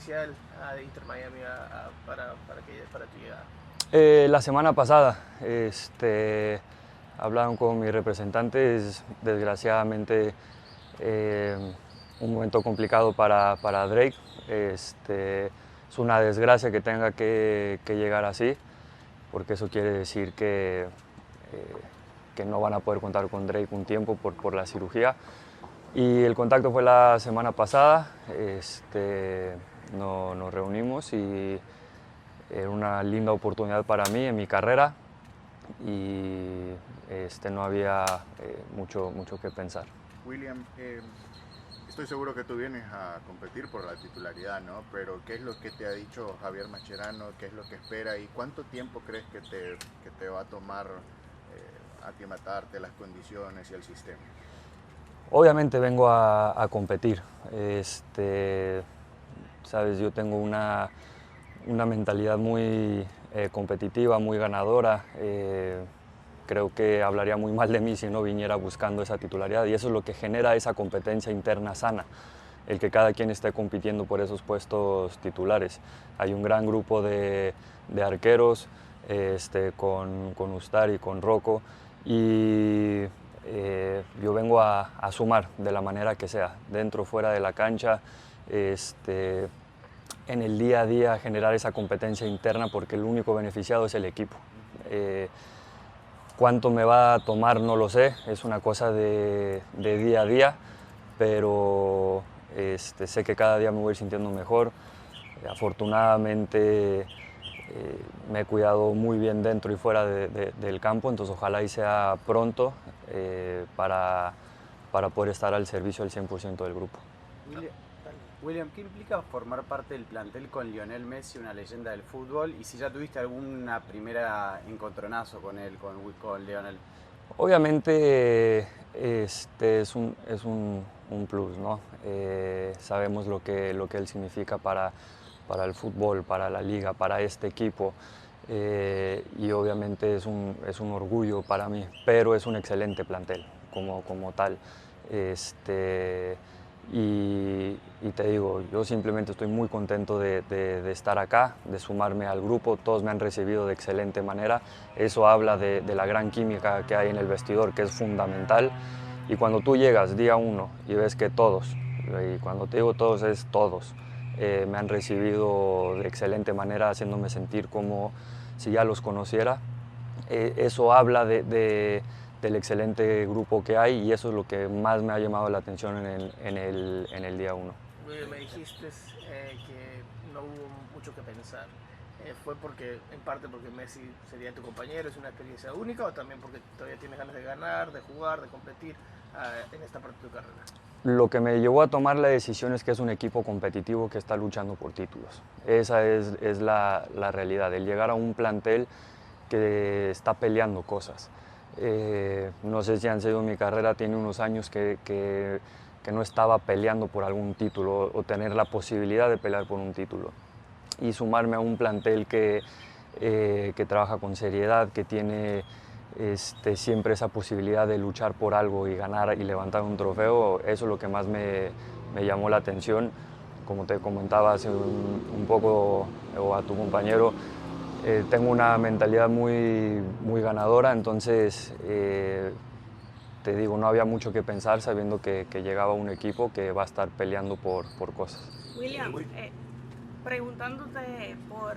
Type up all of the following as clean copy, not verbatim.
oficial de Inter Miami para tu llegada? La semana pasada hablaron con mis representantes. Desgraciadamente un momento complicado para Drake. Es una desgracia que tenga que llegar así, porque eso quiere decir que no van a poder contar con Drake un tiempo por la cirugía. Y el contacto fue la semana pasada. Nos reunimos y era una linda oportunidad para mí en mi carrera y no había mucho que pensar. William, estoy seguro que tú vienes a competir por la titularidad, ¿no? Pero ¿qué es lo que te ha dicho Javier Mascherano? ¿Qué es lo que espera? ¿Y cuánto tiempo crees que te va a tomar aclimatarte las condiciones y el sistema? Obviamente vengo a competir. Sabes, yo tengo una mentalidad muy competitiva, muy ganadora. Creo que hablaría muy mal de mí si no viniera buscando esa titularidad, y eso es lo que genera esa competencia interna sana, el que cada quien esté compitiendo por esos puestos titulares. Hay un gran grupo de arqueros con Ustari, con Rocco, y yo vengo a sumar de la manera que sea, dentro o fuera de la cancha, en el día a día generar esa competencia interna, porque el único beneficiado es el equipo. Cuánto me va a tomar no lo sé, es una cosa de día a día, pero sé que cada día me voy a ir sintiendo mejor. Afortunadamente me he cuidado muy bien dentro y fuera del campo, entonces ojalá y sea pronto para poder estar al servicio al 100% del grupo. William, ¿qué implica formar parte del plantel con Lionel Messi, una leyenda del fútbol? Y si ya tuviste alguna primera encontronazo con él, con Lionel. Obviamente es un plus, ¿no? Sabemos lo que él significa para el fútbol, para la liga, para este equipo, y obviamente es un orgullo para mí, pero es un excelente plantel como tal. Y te digo, yo simplemente estoy muy contento de estar acá, de sumarme al grupo. Todos me han recibido de excelente manera. Eso habla de la gran química que hay en el vestidor, que es fundamental. Y cuando tú llegas día uno y ves que todos, y cuando te digo todos es todos, me han recibido de excelente manera, haciéndome sentir como si ya los conociera, eso habla del excelente grupo que hay, y eso es lo que más me ha llamado la atención en el día uno. Me dijiste que no hubo mucho que pensar. ¿Fue en parte porque Messi sería tu compañero, es una experiencia única, o también porque todavía tienes ganas de ganar, de jugar, de competir en esta parte de tu carrera? Lo que me llevó a tomar la decisión es que es un equipo competitivo que está luchando por títulos. Esa es la realidad, el llegar a un plantel que está peleando cosas. No sé si han seguido mi carrera, tiene unos años que no estaba peleando por algún título o tener la posibilidad de pelear por un título. Y sumarme a un plantel que trabaja con seriedad, que tiene siempre esa posibilidad de luchar por algo y ganar y levantar un trofeo, eso es lo que más me llamó la atención. Como te comentaba hace un poco, o a tu compañero, tengo una mentalidad muy ganadora, entonces te digo, no había mucho que pensar sabiendo que llegaba un equipo que va a estar peleando por cosas. William, preguntándote por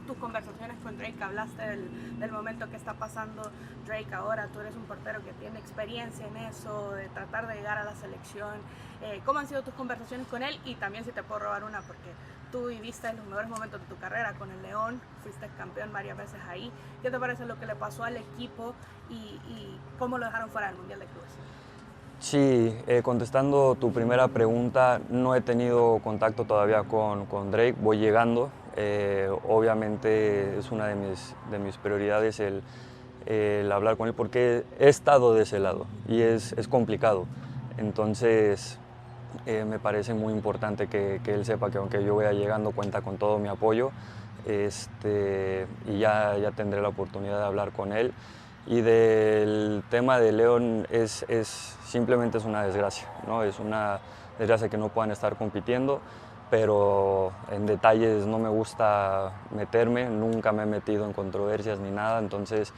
tus conversaciones con Drake, hablaste del momento que está pasando Drake ahora. Tú eres un portero que tiene experiencia en eso, de tratar de llegar a la selección. ¿Cómo han sido tus conversaciones con él? Y también, si te puedo robar una, porque tú viviste los mejores momentos de tu carrera con el León, fuiste campeón varias veces ahí. ¿Qué te parece lo que le pasó al equipo y cómo lo dejaron fuera del Mundial de Clubes? Sí, contestando tu primera pregunta, no he tenido contacto todavía con Drake, voy llegando. Obviamente es una de mis prioridades el hablar con él, porque he estado de ese lado y es complicado. Entonces me parece muy importante que él sepa que aunque yo vaya llegando, cuenta con todo mi apoyo, y ya tendré la oportunidad de hablar con él. Y del tema de León simplemente es una desgracia, ¿no? Es una desgracia que no puedan estar compitiendo, pero en detalles no me gusta meterme, nunca me he metido en controversias ni nada, entonces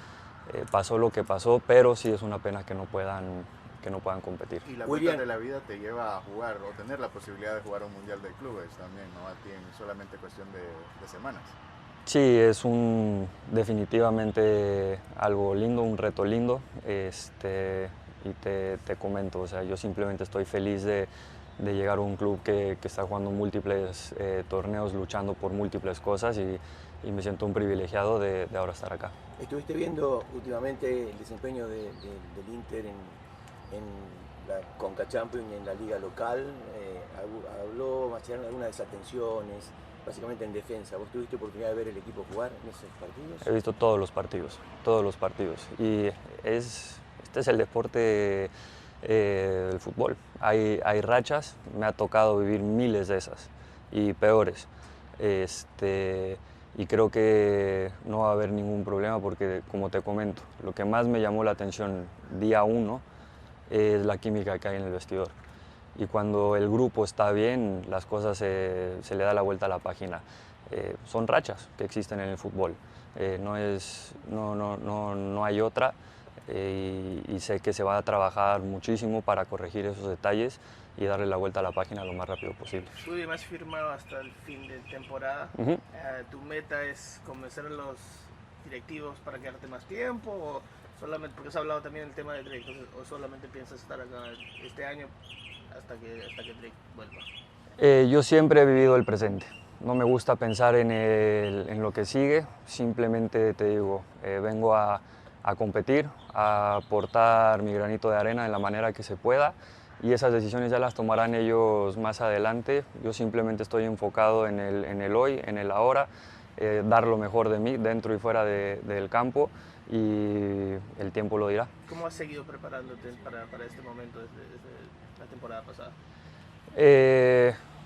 pasó lo que pasó, pero sí es una pena que no puedan competir. Y la William, vuelta de la vida te lleva a jugar o tener la posibilidad de jugar un Mundial de Clubes también, ¿no? A ti en solamente cuestión de semanas. Sí, es definitivamente algo lindo, un reto lindo, y te comento, o sea, yo simplemente estoy feliz de llegar a un club que está jugando múltiples torneos, luchando por múltiples cosas y me siento un privilegiado de ahora estar acá. estuviste viendo últimamente el desempeño del Inter en la Conca Champions y en la liga local. Habló Mascherano de algunas desatenciones, básicamente en defensa. ¿Vos tuviste oportunidad de ver el equipo jugar en esos partidos? He visto todos los partidos. Y este es el deporte del fútbol. Hay rachas, me ha tocado vivir miles de esas y peores. Y creo que no va a haber ningún problema porque, como te comento, lo que más me llamó la atención día 1 es la química que hay en el vestidor. Y cuando el grupo está bien, las cosas se le da la vuelta a la página. Son rachas que existen en el fútbol. No hay otra. Y sé que se va a trabajar muchísimo para corregir esos detalles y darle la vuelta a la página lo más rápido posible. Tú además has firmado hasta el fin de temporada. Ujú. ¿Tu meta es convencer a los directivos para quedarte más tiempo o solamente, porque has hablado también del tema de Drake, o solamente piensas estar acá este año hasta que Drake vuelva? Yo siempre he vivido el presente. No me gusta pensar en lo que sigue. Simplemente te digo, vengo a competir, a aportar mi granito de arena de la manera que se pueda y esas decisiones ya las tomarán ellos más adelante. Yo simplemente estoy enfocado en el hoy, en el ahora, dar lo mejor de mí dentro y fuera del campo y el tiempo lo dirá. ¿Cómo has seguido preparándote para este momento desde la temporada pasada?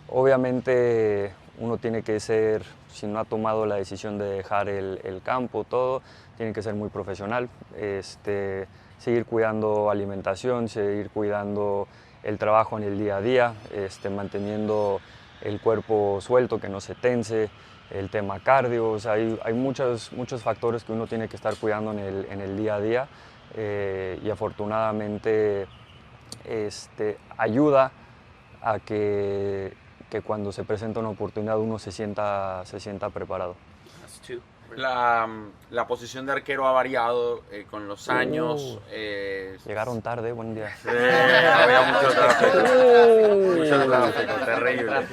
Obviamente uno tiene que ser, si no ha tomado la decisión de dejar el campo, todo, tiene que ser muy profesional, seguir cuidando alimentación, seguir cuidando el trabajo en el día a día, manteniendo el cuerpo suelto, que no se tense, el tema cardio, o sea, hay muchos factores que uno tiene que estar cuidando en el día a día y afortunadamente ayuda a que cuando se presenta una oportunidad uno se sienta preparado. La posición de arquero ha variado con los años. Llegaron tarde, buen día. Había mucho tráfico, terrible.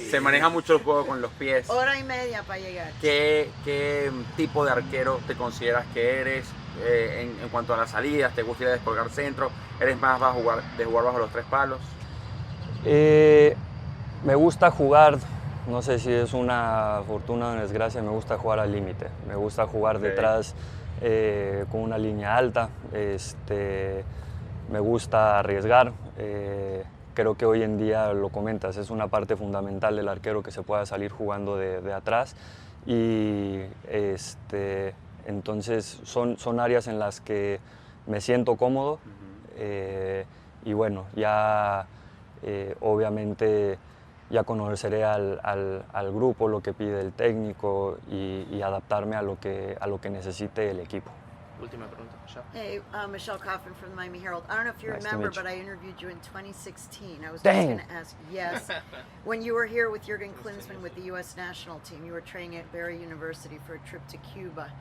Se maneja mucho el juego con los pies. Hora y media para llegar. ¿Qué tipo de arquero te consideras que eres en cuanto a las salidas? ¿Te gustaría descolgar centro? ¿Eres más de jugar bajo los tres palos? Me gusta jugar, no sé si es una fortuna o una desgracia, me gusta jugar al límite. Me gusta jugar detrás con una línea alta. Me gusta arriesgar. Creo que hoy en día, lo comentas, es una parte fundamental del arquero que se pueda salir jugando de atrás. Y entonces son áreas en las que me siento cómodo. Y bueno, ya obviamente ya conoceré al grupo, lo que pide el técnico y adaptarme a lo que necesite el equipo. Última pregunta, Michelle. Hey, Michelle Coffin from the Miami Herald. I don't know if you Nice to remember, meet you. but I interviewed you in 2016. I was just Dang. going to ask, yes, when you were here with Jürgen Klinsmann with the U.S. national team, you were training at Barry University for a trip to Cuba.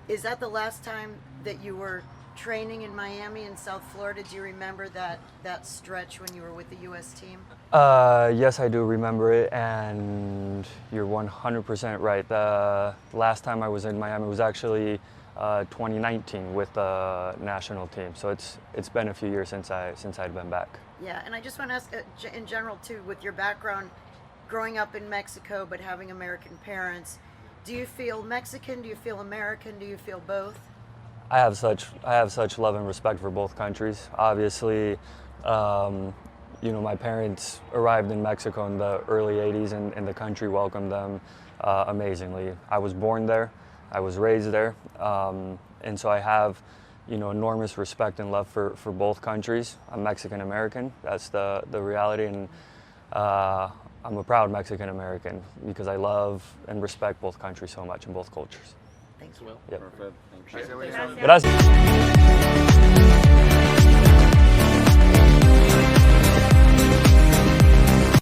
Is that the last time that you were training in Miami in South Florida? Do you remember that stretch when you were with the U.S. team? Yes, I do remember it, and you're 100% right. The last time I was in Miami was actually 2019 with the national team. So it's been a few years since I'd been back. Yeah, and I just want to ask, in general too, with your background, growing up in Mexico but having American parents, do you feel Mexican? Do you feel American? Do you feel both? I have such love and respect for both countries. Obviously, my parents arrived in Mexico in the early 80s and the country welcomed them amazingly. I was born there, I was raised there, and so I have enormous respect and love for both countries. I'm Mexican American, that's the reality, and I'm a proud Mexican American because I love and respect both countries so much and both cultures. Thank you. Well, Yep. Perfect. Thank you. Gracias, William. Gracias. Gracias.